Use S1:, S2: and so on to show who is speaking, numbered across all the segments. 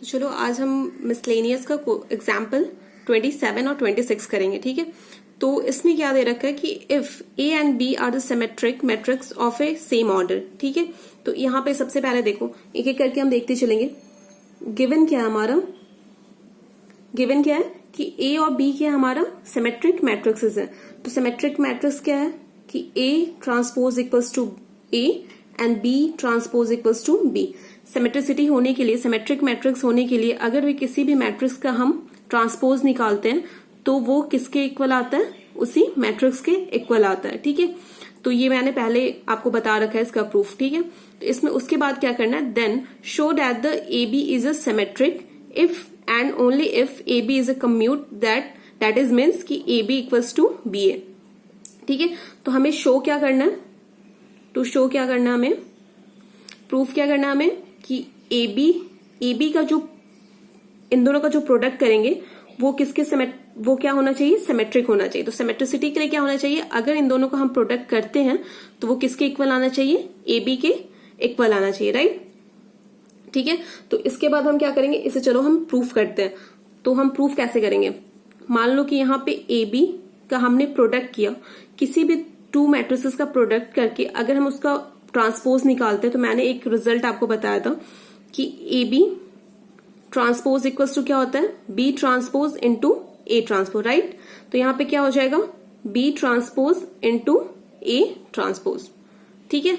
S1: तो चलो आज हम मिसलेनियस का एग्जाम्पल 27 और 26 करेंगे। ठीक है, तो इसमें क्या दे रखा है कि if A and B are the symmetric matrix of a same order. ठीक है, तो यहाँ पे सबसे पहले देखो एक एक करके हम देखते चलेंगे। गिवन क्या है हमारा, गिवन क्या है कि ए और बी क्या है हमारा सिमेट्रिक मैट्रिक्सेस है। तो सिमेट्रिक मैट्रिक्स क्या है कि A transpose equals to A and B transpose equals to B. Symmetricity होने के लिए, सिमेट्रिक मैट्रिक्स होने के लिए अगर भी किसी भी मैट्रिक्स का हम ट्रांसपोज निकालते हैं तो वो किसके इक्वल आता है, उसी मैट्रिक्स के इक्वल आता है। ठीक है, तो ये मैंने पहले आपको बता रखा है इसका प्रूफ। ठीक है, तो इसमें उसके बाद क्या करना है, then show that the A B is a symmetric if and only if A B is a commute that is means कि A B equals to B A. ठीक है, तो हमें शो क्या करना है, टू शो क्या करना है हमें, प्रूफ क्या करना है हमें कि ए बी का जो इन दोनों का जो प्रोडक्ट करेंगे वो किसके वो क्या होना चाहिए, सिमेट्रिक होना चाहिए। तो सिमेट्रिसिटी के लिए क्या होना चाहिए, अगर इन दोनों का हम प्रोडक्ट करते हैं तो वो किसके इक्वल आना चाहिए, ए बी के इक्वल आना चाहिए, राइट। ठीक है, तो इसके बाद हम क्या करेंगे, इसे चलो हम प्रूफ करते हैं। तो हम प्रूफ कैसे करेंगे, मान लो कि यहाँ पे ए बी का हमने प्रोडक्ट किया, किसी भी टू मैट्रिसेस का प्रोडक्ट करके अगर हम उसका ट्रांसपोज निकालते हैं तो मैंने एक रिजल्ट आपको बताया था कि A B transpose equals to क्या होता है, B transpose into A transpose, right. तो यहाँ पे क्या हो जाएगा, B transpose into A transpose. ठीक है,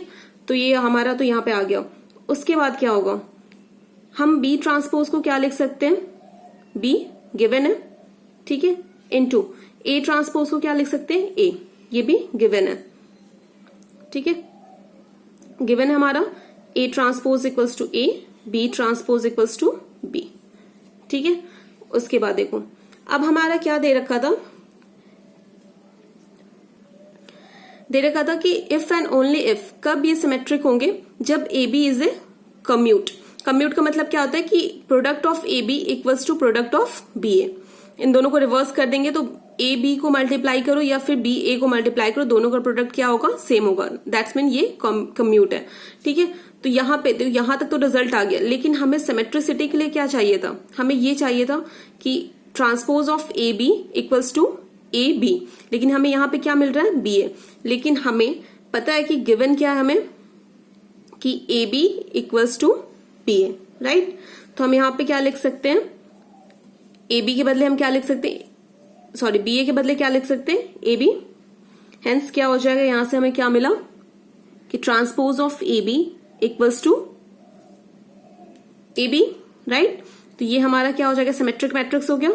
S1: तो ये हमारा तो यहाँ पे आ गया। उसके बाद क्या होगा, हम बी ट्रांसपोज को क्या लिख सकते हैं, बी गिवन है, ठीक है, इंटू ए ट्रांसपोज को क्या लिख सकते हैं, ए, ये भी गिवन है। ठीक है, गिवन है हमारा A transpose equals to A, B transpose equals to B. ठीक है, उसके बाद देखो अब हमारा क्या दे रखा था, दे रखा था कि इफ एंड ओनली इफ, कब ये सिमेट्रिक होंगे, जब A B is a commute. Commute का मतलब क्या होता है कि product of A B equals to product of B A. इन दोनों को रिवर्स कर देंगे तो ए बी को मल्टीप्लाई करो या फिर बी ए को मल्टीप्लाई करो, दोनों का प्रोडक्ट क्या होगा, सेम होगा। दैट्स मीन ये कम्यूट है। ठीक है, तो यहाँ पे तो यहाँ तक तो रिजल्ट आ गया, लेकिन हमें सिमेट्रिसिटी के लिए क्या चाहिए था, हमें ये चाहिए था कि transpose of A B equals to A B, लेकिन हमें यहाँ पे क्या मिल रहा है, बी ए। लेकिन हमें पता है कि गिवन क्या है हमें, कि A B equals to B A, right. तो हम यहाँ पे क्या लिख सकते हैं, ए बी के बदले हम क्या लिख सकते हैं, सॉरी बी ए के बदले क्या लिख सकते हैं, ए बी। हेंस क्या हो जाएगा, यहां से हमें क्या मिला कि transpose of A B equals to A B, right. तो ये हमारा क्या हो जाएगा, सिमेट्रिक मैट्रिक्स हो गया।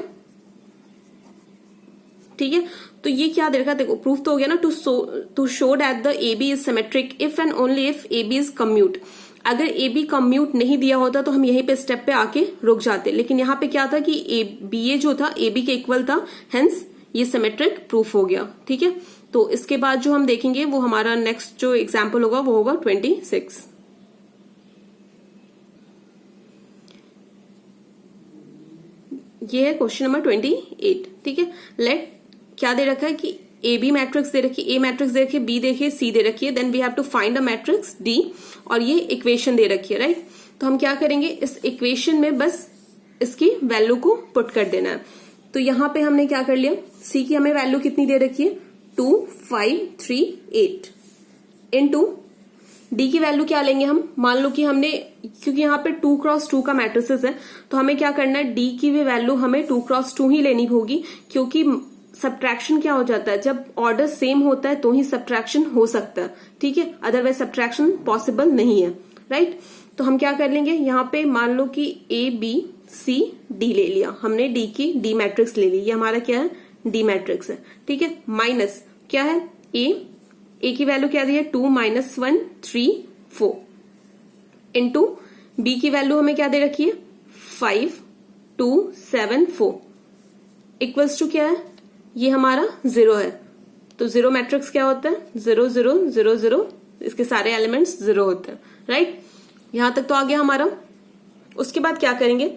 S1: ठीक है, तो ये क्या दे रखा है, देखो प्रूफ तो हो गया ना, to show that the A B is symmetric if and only if A B is commute. अगर ए बी कम्यूट नहीं दिया होता तो हम यहीं पे स्टेप पे आके रुक जाते, लेकिन यहाँ पे क्या था कि ए बी ए जो था ए बी के इक्वल था, हेंस ये सिमेट्रिक प्रूफ हो गया। ठीक है, तो इसके बाद जो हम देखेंगे वो हमारा नेक्स्ट जो एग्जाम्पल होगा वो होगा 26। ये है क्वेश्चन नंबर 28। ठीक है, लेट क्या दे रखा है कि ए बी मैट्रिक्स दे रखी है, ए मैट्रिक्स दे रखी है, बी देखिए, सी दे रखी है, then we have to find a matrix D, और ये इक्वेशन दे रखी है, राइट। तो हम क्या करेंगे, इस इक्वेशन में बस इसकी वैल्यू को पुट कर देना है। तो यहां पे हमने क्या कर लिया, सी की हमें वैल्यू कितनी दे रखी है, 2 5 3 8 इनटू डी की वैल्यू क्या लेंगे हम, मान लो कि हमने, क्योंकि यहाँ पे 2 क्रॉस 2 का मैट्रिसेस है तो हमें क्या करना है, डी की भी वैल्यू हमें 2 क्रॉस 2 ही लेनी होगी, क्योंकि सब्ट्रैक्शन क्या हो जाता है, जब ऑर्डर सेम होता है तो ही सब्ट्रैक्शन हो सकता है। ठीक है, अदरवाइज सब्ट्रैक्शन पॉसिबल नहीं है, राइट। तो हम क्या कर लेंगे, यहाँ पे मान लो कि ए बी सी डी ले लिया हमने, डी की डी मैट्रिक्स ले ली, ये हमारा क्या है, डी मैट्रिक्स है। ठीक है, माइनस क्या है, ए की वैल्यू क्या दी है, 2 - 1 3 4 इंटू बी की वैल्यू हमें क्या दे रखी है, 5 2 7 4 इक्वल्स टू क्या है, ये हमारा 0 है। तो 0 मैट्रिक्स क्या होता है, 0 0 0 0, इसके सारे एलिमेंट्स 0 होते हैं, राइट। यहां तक तो आ गया हमारा। उसके बाद क्या करेंगे,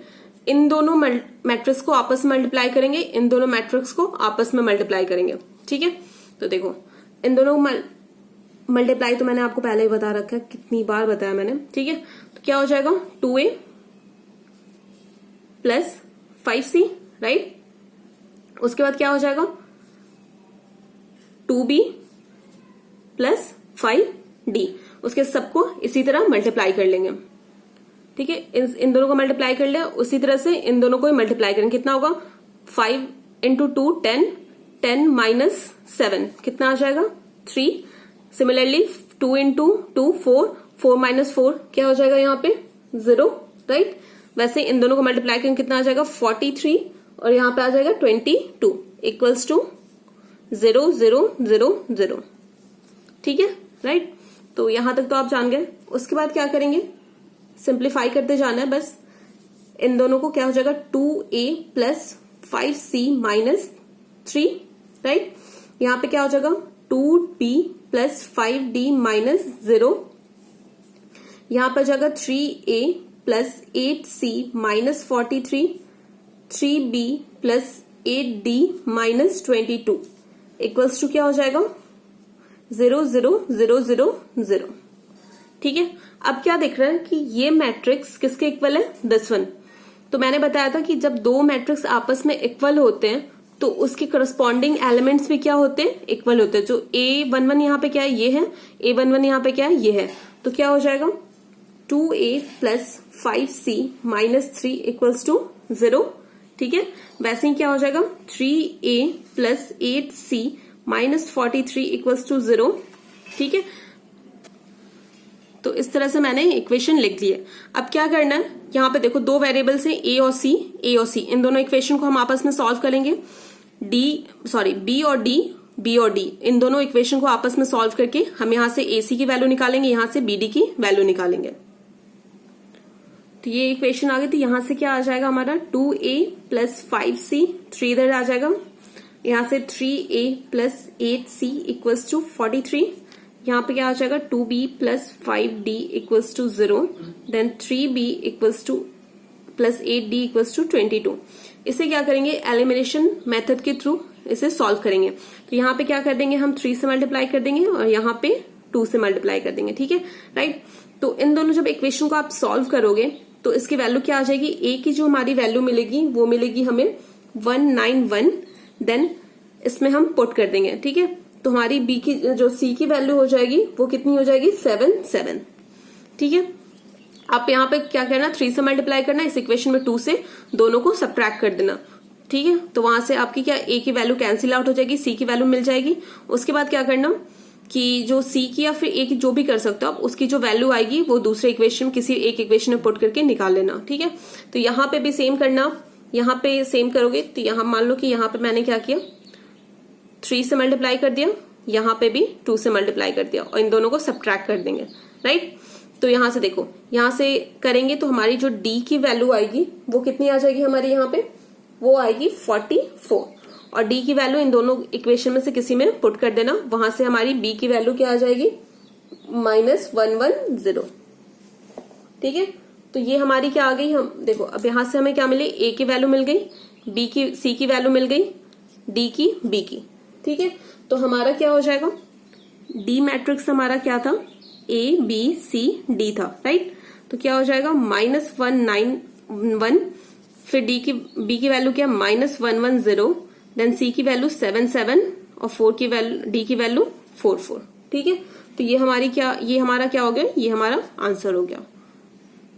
S1: इन दोनों मैट्रिक्स को आपस में मल्टीप्लाई करेंगे, इन दोनों मैट्रिक्स को आपस में मल्टीप्लाई करेंगे। ठीक है, तो देखो इन दोनों मल्टीप्लाई तो मैंने आपको पहले ही बता रखा है, कितनी बार बताया मैंने। ठीक है, तो क्या हो जाएगा, 2a प्लस 5C, राइट। उसके बाद क्या हो जाएगा 2B प्लस 5D। उसके सबको इसी तरह मल्टीप्लाई कर लेंगे, ठीक है। इन दोनों को मल्टीप्लाई कर लिया, उसी तरह से इन दोनों को मल्टीप्लाई करेंगे। कितना होगा 5 इंटू 2 10, 10 माइनस 7 कितना आ जाएगा 3। सिमिलरली 2 इंटू 2 4, 4 माइनस 4 क्या हो जाएगा यहाँ पे 0, राइट। वैसे इन दोनों को मल्टीप्लाई करेंगे कितना आ जाएगा 43 और यहाँ पे आ जाएगा 22 इक्वल्स टू 0 0 0 0, ठीक है, राइट। तो यहां तक तो आप जान गए। उसके बाद क्या करेंगे सिंप्लीफाई करते जाना है बस। इन दोनों को क्या हो जाएगा 2A plus 5C minus 3, right. यहां पे क्या हो जाएगा 2B प्लस 5D माइनस 0। यहां पर जाएगा 3A plus 8C minus 43, 3B plus 8D minus 22 equals to क्या हो जाएगा 0 0 0 0 0, ठीक है। अब क्या दिख रहा है कि ये मैट्रिक्स किसके इक्वल है दिस वन। तो मैंने बताया था कि जब दो मैट्रिक्स आपस में इक्वल होते हैं तो उसके करस्पॉन्डिंग एलिमेंट्स भी क्या होते हैं इक्वल होते हैं। जो A11 यहाँ पे क्या है ये है, A11 यहाँ पे क्या है ये है। तो क्या हो जाएगा 2A plus 5C minus 3 equals to 0, ठीक है। वैसे ही क्या हो जाएगा 3A plus 8C minus 43 equals to 0, ठीक है। तो इस तरह से मैंने इक्वेशन लिख ली है। अब क्या करना है यहाँ पे देखो दो वेरिएबल्स हैं A और C, इन दोनों इक्वेशन को हम आपस में सॉल्व करेंगे। B और D इन दोनों इक्वेशन को आपस में सॉल्व करके हम यहाँ से AC की वैल्यू निकालेंगे, यहाँ से BD की वैल्यू निकालेंगे। तो ये इक्वेशन आ गई। तो यहां से क्या आ जाएगा हमारा 2A प्लस 5C, 3 इधर आ जाएगा। यहां से 3A plus 8C equals to 43। यहाँ पे क्या आ जाएगा 2B plus 5D equals to 0, then 3B equals to plus 8D equals to 22। इसे क्या करेंगे एलिमिनेशन मेथड के थ्रू इसे सॉल्व करेंगे। तो यहाँ पे क्या कर देंगे हम 3 से मल्टीप्लाई कर देंगे और यहाँ पे 2 से मल्टीप्लाई कर देंगे, ठीक है, राइट। तो इन दोनों जब इक्वेशन को आप सॉल्व करोगे तो इसकी वैल्यू क्या आ जाएगी, A की जो हमारी वैल्यू मिलेगी वो मिलेगी हमें 191, देन इसमें हम पुट कर देंगे, ठीक है। तो हमारी B की जो C की वैल्यू हो जाएगी वो कितनी हो जाएगी 7, ठीक है। आप यहाँ पे क्या करना 3 से मल्टीप्लाई करना, इस इक्वेशन में 2 से दोनों को सब्ट्रैक्ट कर देना, ठीक है। तो वहां से आपकी क्या A की वैल्यू कैंसिल आउट हो जाएगी, C की वैल्यू मिल जाएगी। उसके बाद क्या करना कि जो C की या फिर A की जो भी कर सकते हो आप, उसकी जो वैल्यू आएगी वो दूसरे इक्वेशन किसी एक इक्वेशन में पुट करके निकाल लेना, ठीक है। तो यहाँ पे भी सेम करना, यहाँ पे सेम करोगे। तो यहाँ मान लो कि यहाँ पे मैंने क्या किया 3 से मल्टीप्लाई कर दिया, यहाँ पे भी 2 से मल्टीप्लाई कर दिया और इन दोनों को सब्ट्रैक्ट कर देंगे, राइट। तो यहाँ से देखो, यहाँ से करेंगे तो हमारी जो D की वैल्यू आएगी वो कितनी आ जाएगी हमारी, यहाँ पे वो आएगी 44 और D की वैल्यू इन दोनों इक्वेशन में से किसी में पुट कर देना। वहां से हमारी B की वैल्यू क्या आ जाएगी -110, ठीक है। तो ये हमारी क्या आ गई, हम देखो अब यहां से हमें क्या मिले A की वैल्यू मिल गई, C की वैल्यू मिल गई, D की B की, ठीक है। तो हमारा क्या हो जाएगा D मैट्रिक्स हमारा क्या था A B C D था, राइट। तो क्या हो जाएगा -191, फिर B की वैल्यू क्या -110, देन C की वैल्यू 7 और 4 की वैल्यू D की वैल्यू 4, ठीक है। तो ये हमारा क्या हो गया, ये हमारा आंसर हो गया,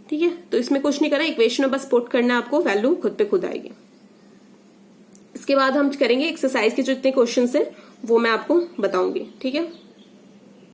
S1: ठीक है। तो इसमें कुछ नहीं करना, इक्वेशन में बस पुट करना है आपको, वैल्यू खुद पे खुद आएगी। इसके बाद हम करेंगे एक्सरसाइज के जो जितने क्वेश्चन है वो मैं आपको बताऊंगी, ठीक है।